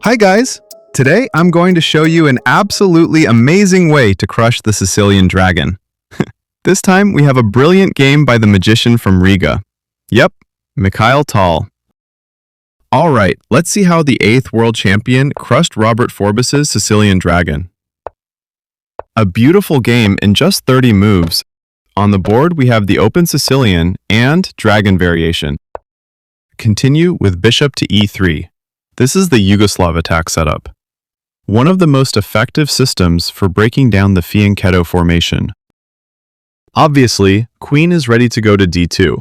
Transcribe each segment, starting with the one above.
Hi guys! Today I'm going to show you an absolutely amazing way to crush the Sicilian Dragon. This time we have a brilliant game by the magician from Riga. Yep, Mikhail Tal. Alright, let's see how the 8th world champion crushed Robert Forbis's Sicilian Dragon. A beautiful game in just 30 moves. On the board we have the open Sicilian and Dragon variation. Continue with bishop to e3. This is the Yugoslav attack setup. One of the most effective systems for breaking down the fianchetto formation. Obviously, queen is ready to go to d2.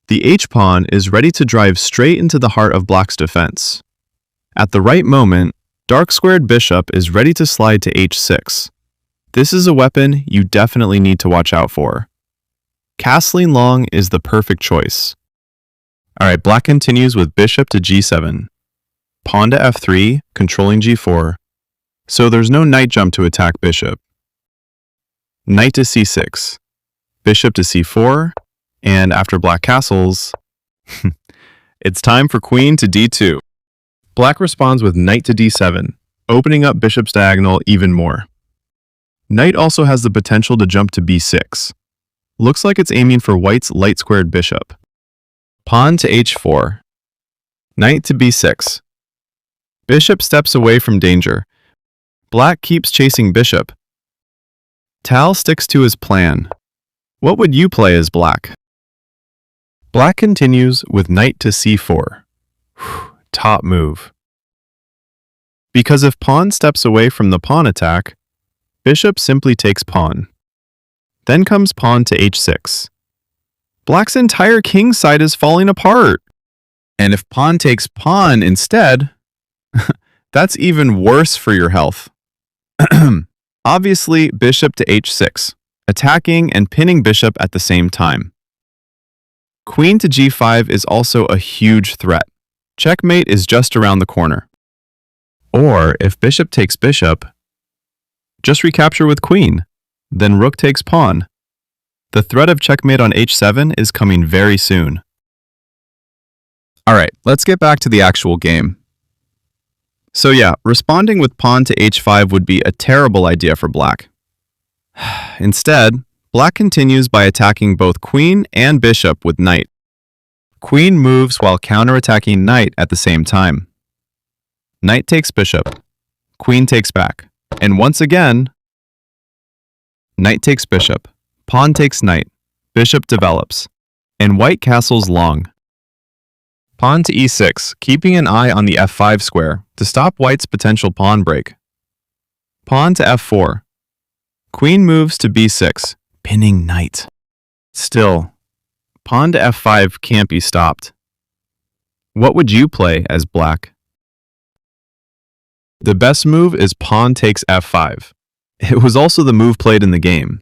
The h-pawn is ready to drive straight into the heart of black's defense. At the right moment, dark-squared bishop is ready to slide to h6. This is a weapon you definitely need to watch out for. Castling long is the perfect choice. Alright, black continues with bishop to g7. Pawn to f3, controlling g4. So there's no knight jump to attack bishop. Knight to c6. Bishop to c4. And after black castles, it's time for queen to d2. Black responds with knight to d7, opening up bishop's diagonal even more. Knight also has the potential to jump to b6. Looks like it's aiming for white's light-squared bishop. Pawn to h4. Knight to b6. Bishop steps away from danger. Black keeps chasing bishop. Tal sticks to his plan. What would you play as black? Black continues with knight to c4. Top move. Because if pawn steps away from the pawn attack, bishop simply takes pawn. Then comes pawn to h6. Black's entire kingside is falling apart. And if pawn takes pawn instead, that's even worse for your health. Obviously, bishop to h6, attacking and pinning bishop at the same time. Queen to g5 is also a huge threat. Checkmate is just around the corner. Or, if bishop takes bishop, just recapture with queen. Then rook takes pawn. The threat of checkmate on h7 is coming very soon. Alright, let's get back to the actual game. So yeah, responding with pawn to h5 would be a terrible idea for black. Instead, black continues by attacking both queen and bishop with knight. Queen moves while counterattacking knight at the same time. Knight takes bishop. Queen takes back. And once again, knight takes bishop. Pawn takes knight. Bishop develops. And white castles long. Pawn to e6, keeping an eye on the f5 square to stop white's potential pawn break. Pawn to f4. Queen moves to b6, pinning knight. Still, pawn to f5 can't be stopped. What would you play as black? The best move is pawn takes f5. It was also the move played in the game.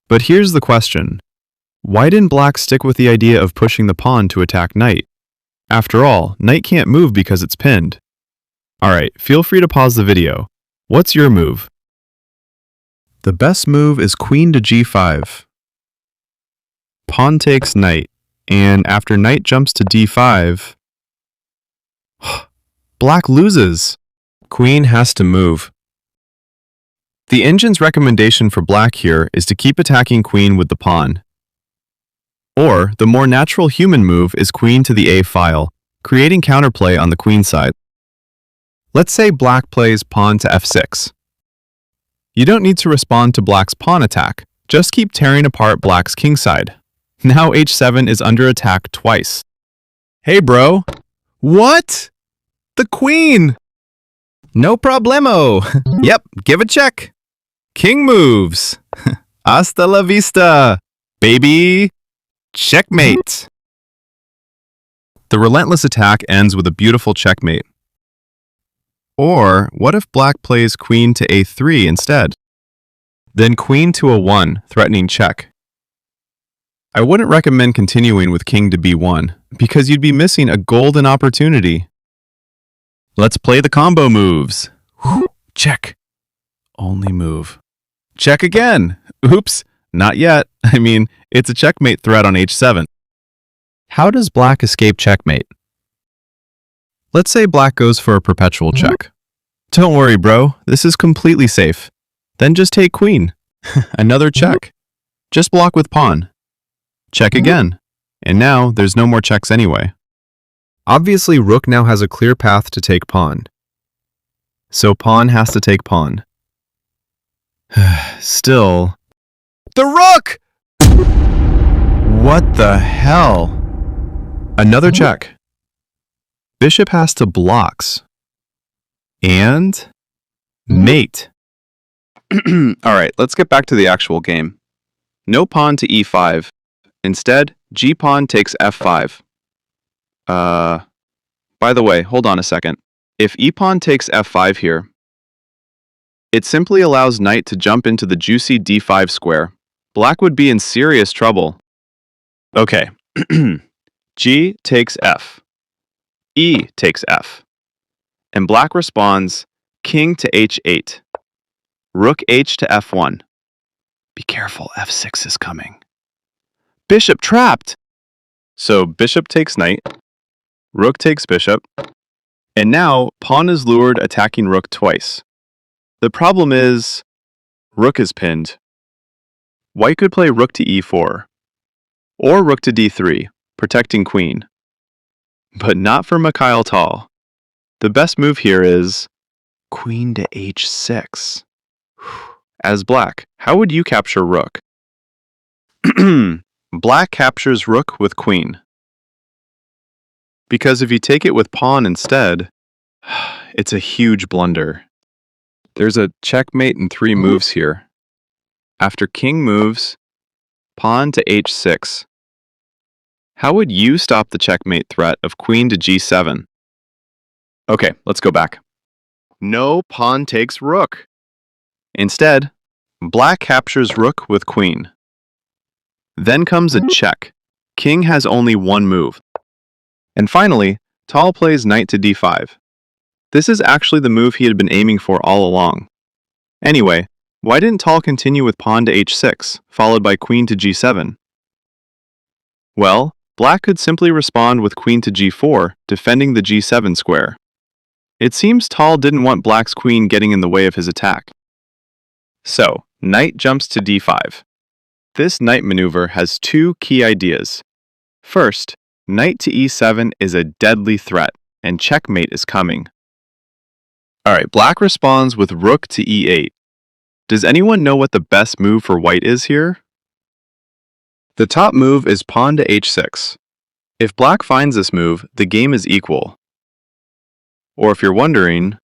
But here's the question. Why didn't black stick with the idea of pushing the pawn to attack knight? After all, knight can't move because it's pinned. Alright, feel free to pause the video. What's your move? The best move is queen to g5. Pawn takes knight, and after knight jumps to d5, black loses. Queen has to move. The engine's recommendation for black here is to keep attacking queen with the pawn. Or, the more natural human move is queen to the a file, creating counterplay on the queen side. Let's say black plays pawn to f6. You don't need to respond to black's pawn attack, just keep tearing apart black's kingside. Now h7 is under attack twice. Hey bro! What? The queen! No problemo! Yep, give a check! King moves! Hasta la vista, baby! Checkmate! The relentless attack ends with a beautiful checkmate. Or, what if black plays queen to a3 instead? Then queen to a1, threatening check. I wouldn't recommend continuing with king to b1, because you'd be missing a golden opportunity. Let's play the combo moves. Check. Only move. Check again. Oops, not yet. I mean, it's a checkmate threat on h7. How does black escape checkmate? Let's say black goes for a perpetual check. Don't worry, bro. This is completely safe. Then just take queen. Another check. Just block with pawn. Check again. And now there's no more checks anyway. Obviously, rook now has a clear path to take pawn. So pawn has to take pawn. Still... The rook! What the hell? Another check. Bishop has to blocks. And... mate. Alright, let's get back to the actual game. No pawn to e5. Instead, g-pawn takes f5. By the way, hold on a second. If e-pawn takes f5 here, it simply allows knight to jump into the juicy d5 square. Black would be in serious trouble. Okay. G takes f. E takes f. And black responds, king to h8. Rook h to f1. Be careful, f6 is coming. Bishop trapped! So bishop takes knight, rook takes bishop, and now pawn is lured attacking rook twice. The problem is, rook is pinned. White could play rook to e4, or rook to d3, protecting queen. But not for Mikhail Tal. The best move here is queen to h6. As black, how would you capture rook? Black captures rook with queen. Because if you take it with pawn instead, it's a huge blunder. There's a checkmate in 3 moves here. After king moves, pawn to h6. How would you stop the checkmate threat of queen to g7? Okay, let's go back. No pawn takes rook. Instead, black captures rook with queen. Then comes a check. King has only one move. And finally, Tal plays knight to d5. This is actually the move he had been aiming for all along. Anyway, why didn't Tal continue with pawn to h6, followed by queen to g7? Well, black could simply respond with queen to g4, defending the g7 square. It seems Tal didn't want black's queen getting in the way of his attack. So, knight jumps to d5. This knight maneuver has 2 key ideas. First, knight to e7 is a deadly threat, and checkmate is coming. Alright, black responds with rook to e8. Does anyone know what the best move for white is here? The top move is pawn to h6. If black finds this move, the game is equal. Or if you're wondering,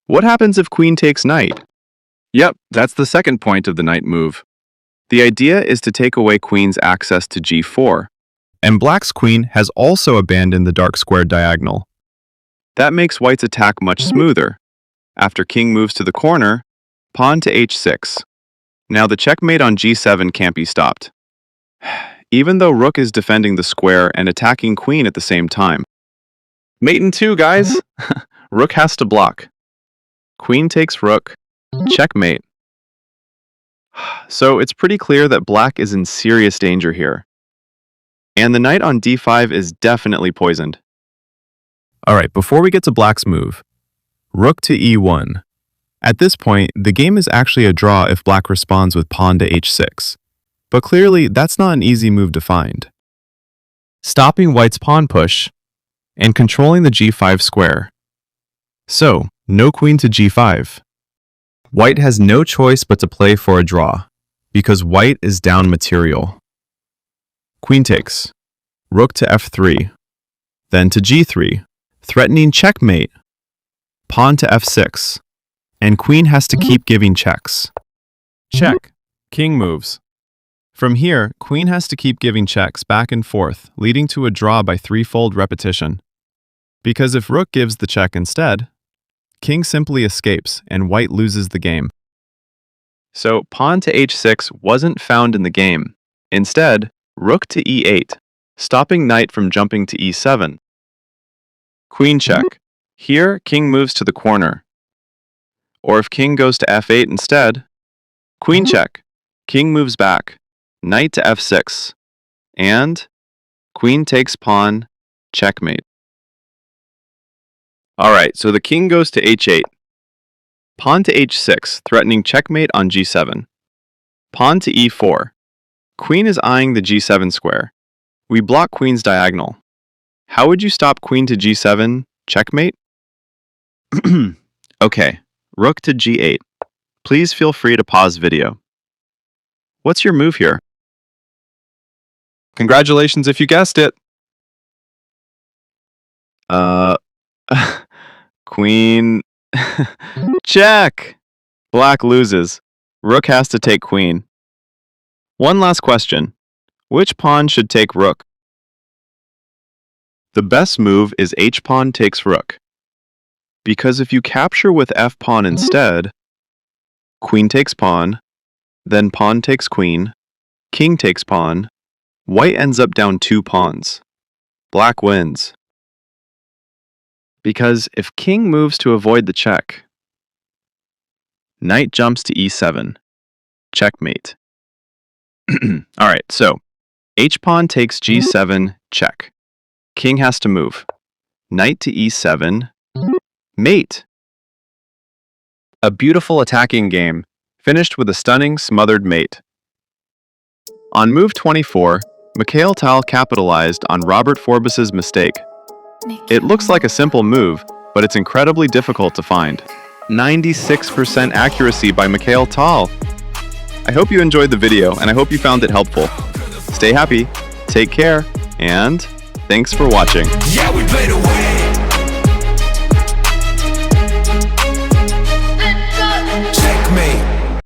what happens if queen takes knight? Yep, that's the second point of the knight move. The idea is to take away queen's access to g4, and black's queen has also abandoned the dark square diagonal. That makes white's attack much smoother. After king moves to the corner, pawn to h6. Now the checkmate on g7 can't be stopped. Even though rook is defending the square and attacking queen at the same time. Mate in 2, guys! Rook has to block. Queen takes rook. Checkmate. So it's pretty clear that black is in serious danger here. And the knight on d5 is definitely poisoned. Alright, before we get to black's move, rook to e1. At this point, the game is actually a draw if black responds with pawn to h6. But clearly, that's not an easy move to find. Stopping white's pawn push, and controlling the g5 square. So, no queen to g5. White has no choice but to play for a draw, because white is down material. Queen takes. Rook to f3. Then to g3, threatening checkmate. Pawn to f6. And queen has to keep giving checks. Check. King moves. From here, queen has to keep giving checks back and forth, leading to a draw by 3-fold repetition. Because if rook gives the check instead, king simply escapes and white loses the game. So pawn to h6 wasn't found in the game. Instead, rook to e8, stopping knight from jumping to e7. Queen check. Here, king moves to the corner. Or if king goes to f8 instead, queen check. King moves back. Knight to f6. And queen takes pawn, checkmate. Alright, so the king goes to h8. Pawn to h6, threatening checkmate on g7. Pawn to e4. Queen is eyeing the g7 square. We block queen's diagonal. How would you stop queen to g7, checkmate? Okay, rook to g8. Please feel free to pause video. What's your move here? Congratulations if you guessed it. Queen... Check! Black loses. Rook has to take queen. One last question. Which pawn should take rook? The best move is h-pawn takes rook. Because if you capture with f-pawn instead, queen takes pawn, then pawn takes queen, king takes pawn, white ends up down 2 pawns. Black wins. Because if king moves to avoid the check, knight jumps to e7. Checkmate. Alright, so h-pawn takes g7, check. King has to move. Knight to e7, mate. A beautiful attacking game, finished with a stunning smothered mate. On move 24, Mikhail Tal capitalized on Robert Forbis's mistake. It looks like a simple move, but it's incredibly difficult to find. 96% accuracy by Mikhail Tal. I hope you enjoyed the video, and I hope you found it helpful. Stay happy, take care, and thanks for watching. Yeah, we played away.